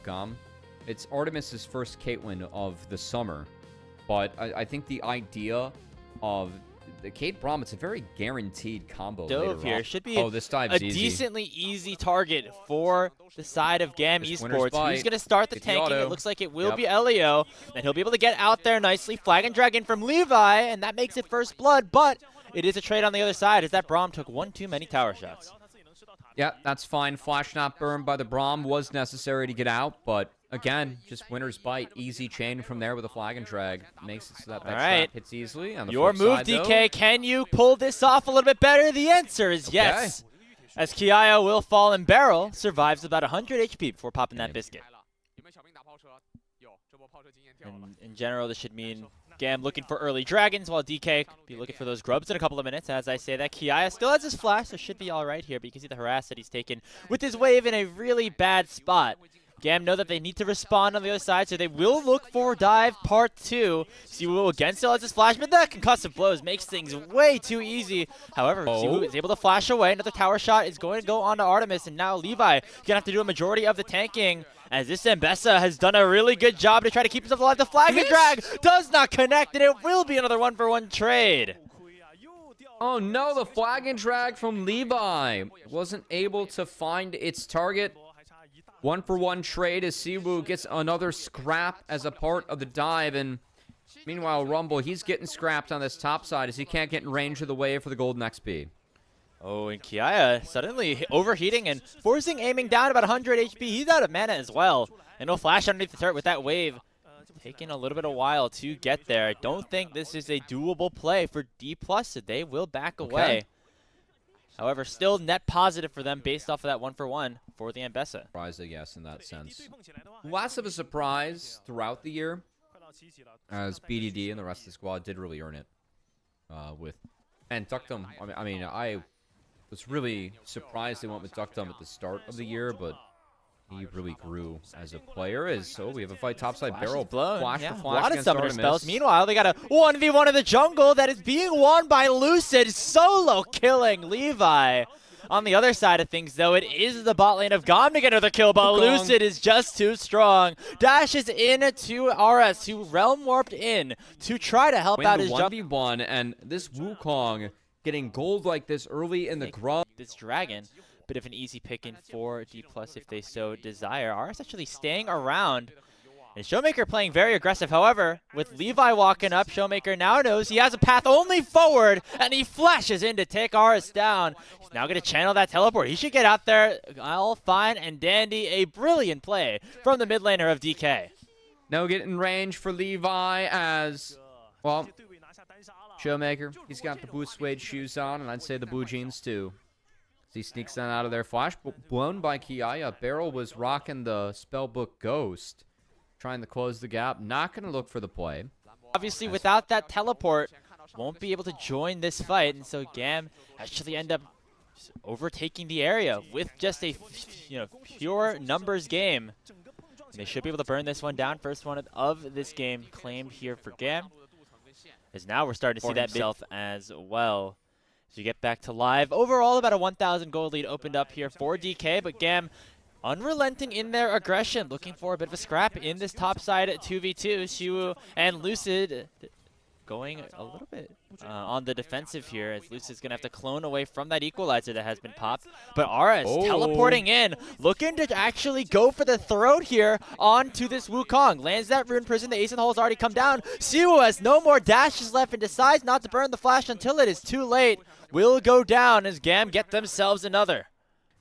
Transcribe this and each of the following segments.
GAM. It's Artemis's first Caitlyn of the summer, but I think the idea of the Kate Braum, it's a very guaranteed combo. Dove here should be this dive's a easy. decently easy target for the side of GAM Esports. Who's going to start the tanking? It looks like it will be Elio, and he'll be able to get out there nicely. Flag and Dragon from Levi, and that makes it first blood, but it is a trade on the other side as that Braum took one too many tower shots. Yeah, that's fine. Flash not burned by the Braum was necessary to get out, but again, just winner's bite. Easy chain from there with a flag and drag. Makes it so that trap hits easily. On the Your move, side, DK. though, Can you pull this off a little bit better? The answer is yes. As KIA will fall and barrel, survives about 100 HP before popping that biscuit. And in general, this should mean GAM looking for early dragons, while DK be looking for those grubs in a couple of minutes. As I say that, KIA still has his flash, so should be all right here. But you can see the harass that he's taken with his wave in a really bad spot. GAM know that they need to respond on the other side, so they will look for dive part 2. Siwoo again still has his flash, but that concussive blows makes things way too easy. However, Siwoo is able to flash away. Another tower shot is going to go on to Artemis, and now Levi gonna have to do a majority of the tanking, as this Mbessa has done a really good job to try to keep himself alive. The flag and drag does not connect, and it will be another 1-for-1 trade. Oh no, the flag and drag from Levi wasn't able to find its target. 1-for-1 trade as Siwoo gets another scrap as a part of the dive, and meanwhile Rumble, he's getting scrapped on this top side as he can't get in range of the wave for the golden XP. Oh, and KIA suddenly overheating and forcing aiming down about 100 HP. He's out of mana as well. And no flash underneath the turret with that wave. Taking a little bit of while to get there. I don't think this is a doable play for Dplus, so they will back away. However, still net positive for them based off of that 1-for-1 for the Mbessa. Surprise, I guess, in that sense. Less of a surprise throughout the year, as BDD and the rest of the squad did really earn it. And Duckdom, I was really surprised they went with Duckdom at the start of the year, but he really grew as a player. So we have a fight topside barrel blown. Flash for flash a lot of against summoner Artemis. spells. Meanwhile, they got a 1v1 in the jungle that is being won by Lucid, solo killing Levi. On the other side of things, though, it is the bot lane of GAM to get another kill, but Lucid is just too strong. Dashes in to RS, who realm warped in to try to help out his 1v1, and this Wukong getting gold like this early in the grub. This dragon, bit of an easy pick-in for Dplus if they so desire. RS actually staying around. And Showmaker playing very aggressive. However, with Levi walking up, Showmaker now knows he has a path only forward, and he flashes in to take RS down. He's now going to channel that teleport. He should get out there all fine and dandy. A brilliant play from the mid laner of DK. No get in range for Levi as, well, Showmaker, he's got the blue suede shoes on, and I'd say the blue jeans too. He sneaks that out of there. Flash blown by KIA. Barrel was rocking the Spellbook Ghost, trying to close the gap. Not going to look for the play. Obviously, without that teleport, won't be able to join this fight, and so GAM actually end up overtaking the area with just a pure numbers game. And they should be able to burn this one down. First one of this game claimed here for GAM. As now we're starting to see that himself as well. As you get back to live, overall about a 1,000 gold lead opened up here for DK, but GAM unrelenting in their aggression, looking for a bit of a scrap in this top side 2v2. Siwoo and Lucid going a little bit on the defensive here, as Lucid's going to have to clone away from that equalizer that has been popped. But RS teleporting in, looking to actually go for the throat here onto this Wukong. Lands that Rune Prison, the Ace in the Hole has already come down. Siwoo has no more dashes left and decides not to burn the flash until it is too late. Will go down as GAM get themselves another.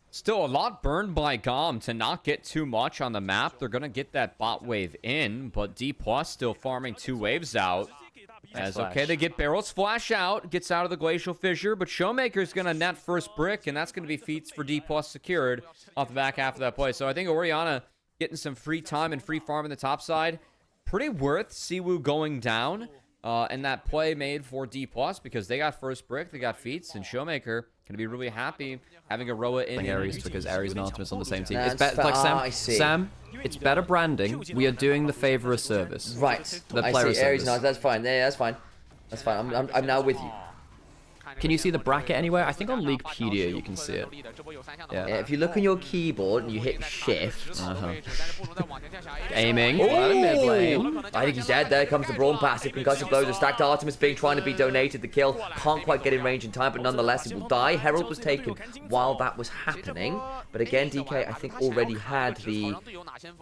Still a lot burned by GAM to not get too much on the map. They're going to get that bot wave in, but Dplus still farming 2 waves out. As okay, they get Barrel's flash out, gets out of the Glacial Fissure, but Showmaker's going to net first brick, and that's going to be feats for Dplus secured off the back half of that play. So I think Orianna getting some free time and free farm in the top side. Pretty worth Siwoo going down, and that play made for Dplus because they got first brick, they got feats, and Showmaker going to be really happy having a Roa in Ares because Ares and Artemis on the same team. It's better, like Sam, it's better branding. We are doing the favor a service. Right. The I player see Ares service. now. That's fine. Yeah, that's fine. That's fine. I'm now with you. Can you see the bracket anywhere? I think on Leaguepedia you can see it. Yeah, if you look on your keyboard and you hit shift. Aiming. Mid lane. I think he's dead. There comes the Brawn passive. Concussive blows are stacked. Artemis being trying to be donated. The kill can't quite get in range in time, but nonetheless he will die. Herald was taken while that was happening. But again, DK I think already had the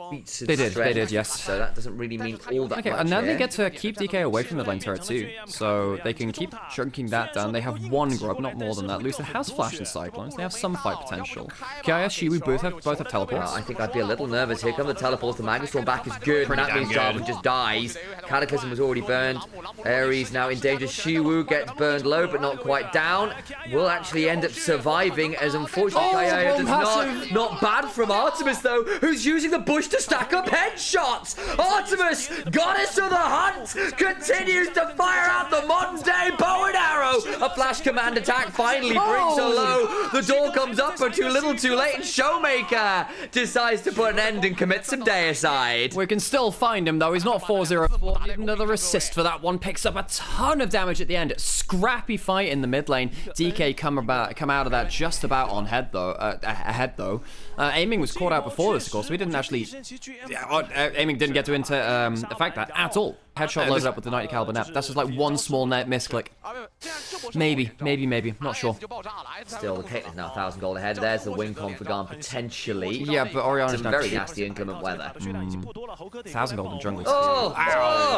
beats. They did, yes. So that doesn't really mean all that much. And now they get to keep DK away from the lane turret too. So they can keep chunking that down. They have one grub, not more than that. Lucid has flash and cyclones. They have some fight potential. KIA, Shiwu both have teleports. I think I'd be a little nervous. Here come the teleports. The Magnustorm back is good. And that means Jarvan just dies. Cataclysm was already burned. Ares now in danger. Shiwu gets burned low, but not quite down. Will actually end up surviving, as unfortunately KIA does not bad from Artemis though, who's using the bush to stack up headshots. Artemis, goddess of the hunt, continues to fire out the modern day bow and arrow. A flash command attack finally brings her low. The door comes up, but too little too late, and Showmaker decides to put an end and commit some deicide. We can still find him though. He's not 4-0. Another assist for that one. Picks up a ton of damage at the end. Scrappy fight in the mid lane. DK come out of that just about on head though. Ahead though. Aiming was caught out before this, of course. We didn't actually. Aiming didn't get into affect that at all. Headshot loaded up with the 90 caliber nap. That's just like one small net misclick. Maybe. Not sure. Still, the Caitlyn's now 1,000 gold ahead. There's the win con for GAM potentially. Yeah, but Oriana's now very nasty inclement weather. 1,000 gold in jungle. Good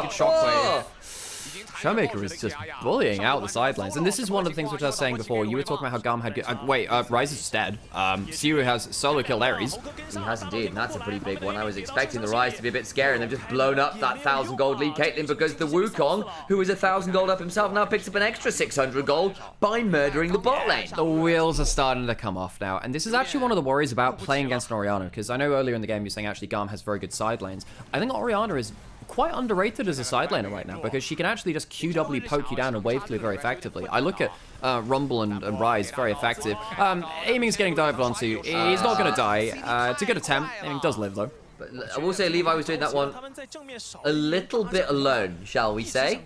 shockwave. Showmaker is just bullying out the sidelines, and this is one of the things which I was saying before. You were talking about how GAM had good. Ryze is dead. Siwu has solo killed Ares. He has indeed, and that's a pretty big one. I was expecting the Ryze to be a bit scary, and they've just blown up that 1,000 gold lead Caitlyn, because the Wukong, who is 1,000 gold up himself, now picks up an extra 600 gold by murdering the bot lane. The wheels are starting to come off now, and this is actually one of the worries about playing against an Oriana, because I know earlier in the game you're saying actually GAM has very good side lanes. I think Oriana is quite underrated as a side laner right now, because she can actually just QW poke you down and wave clear very effectively. I look at Rumble and Ryze, very effective. Aiming's getting dived onto. He's not going to die. It's a good attempt. Aiming does live though. But I will say Levi was doing that one a little bit alone, shall we say?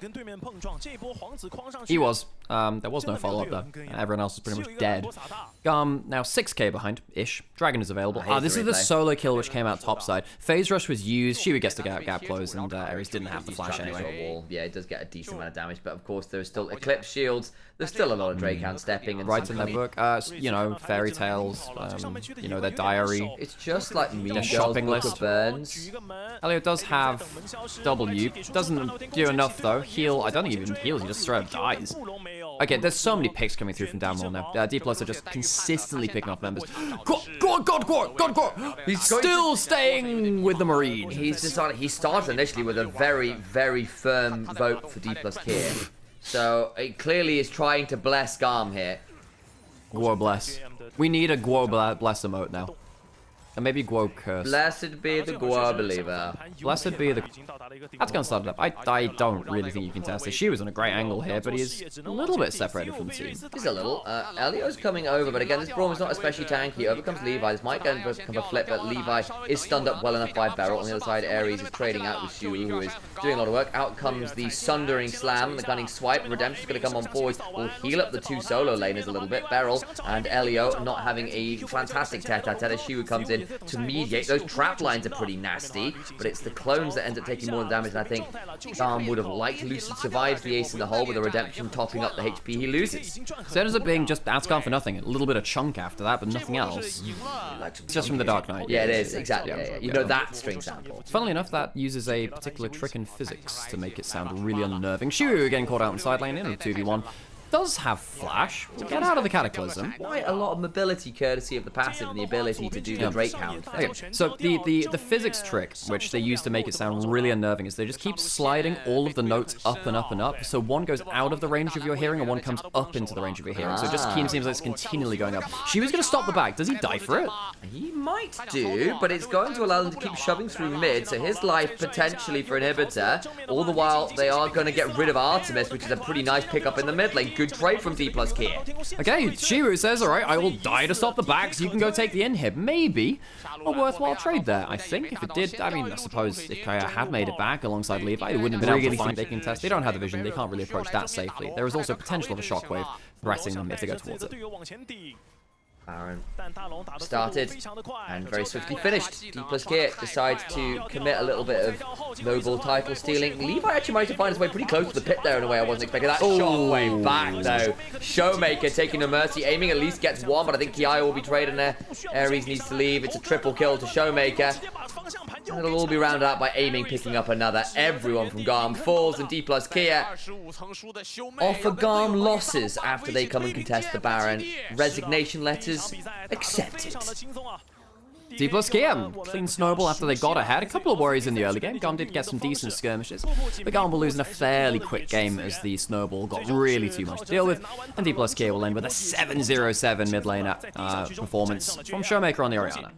He was. There was no follow-up there. Everyone else is pretty much dead. GAM now 6k behind-ish. Dragon is available. This is the solo kill which came out topside. Phase Rush was used. Shiwu gets the gap close, and Ares didn't have the flash anyway. Yeah, it does get a decent amount of damage, but of course there's still Eclipse shields. There's still a lot of Drakehound stepping. And right in their book. You know, fairy tales. You know, their diary. It's just like their shopping list. Burns. Elliot does have W. Doesn't do enough though. Heal. I don't think he even heals. He just straight up dies. Okay, there's so many picks coming through from down roll now. Dplus are just consistently picking off members. God! He's still staying with the Marine. He's decided. He started initially with a very, very firm vote for Dplus KIA. So it clearly is trying to bless GAM here. Guo bless. We need a Guo bless emote now. And maybe Guo curse. Blessed be the Guo believer. Blessed be the... That's going to start it up. I don't really think you can test it. She was on a great angle here, but he is a little bit separated from the team. He's a little. Elio's coming over, but again, this Braum is not especially tanky. Over comes Levi. This might become a flip, but Levi is stunned up well enough by Beryl. On the other side, Ares is trading out with Shiwu, who is doing a lot of work. Out comes the Sundering Slam, the cunning swipe. Redemption's going to come on forwards. Will heal up the two solo laners a little bit. Beryl and Elio not having a fantastic tete-a-tete as Shiwu comes in to mediate. Those trap lines are pretty nasty, but it's the clones that end up taking more damage, and I think GAM would have liked Lucid survive the ace in the hole with a redemption topping up the HP he loses. So it ends up being just outscone for nothing. A little bit of chunk after that, but nothing else. It's just from the Dark Knight. Yeah, it is, exactly. Yeah. You know that string sample. Funnily enough, that uses a particular trick in physics to make it sound really unnerving. Shiwu getting caught out in side lane in a 2v1. Does have flash. Get out of the Cataclysm. Quite a lot of mobility courtesy of the passive and the ability to do the Drakehound thing. Okay, so the physics trick, which they use to make it sound really unnerving, is they just keep sliding all of the notes up and up and up, so one goes out of the range of your hearing and one comes up into the range of your hearing. So it just seems like it's continually going up. She was going to stop the back. Does he die for it? He might do, but it's going to allow them to keep shoving through mid, so his life potentially for inhibitor. All the while, they are going to get rid of Artemis, which is a pretty nice pickup in the mid lane. good trade from Dplus KIA. Okay, Shiru says, all right, I will die to stop the backs. You can go take the inhib. Maybe a worthwhile trade there, I think. If it did, I mean, I suppose if KIA had made it back alongside Levi, it wouldn't have been able to find they can test. They don't have the vision. They can't really approach that safely. There is also potential of a shockwave threatening them if they go towards it. Baron started and very swiftly finished. Dplus KIA decides to commit a little bit of noble title stealing. Levi actually managed to find his way pretty close to the pit there in a way I wasn't expecting. That shockwave back though. Showmaker taking a mercy, aiming at least gets one, but I think KIA will be trading there. Ares needs to leave. It's a triple kill to Showmaker. And it'll all be rounded out by aiming, picking up another. Everyone from GAM falls, and Dplus KIA offer GAM losses after they come and contest the Baron. Resignation letters accepted. Dplus KIA, clean snowball after they got ahead. A couple of worries in the early game. GAM did get some decent skirmishes, but GAM will lose in a fairly quick game as the snowball got really too much to deal with, and Dplus KIA will end with a 7-0-7 mid laner performance from Showmaker on the Orianna.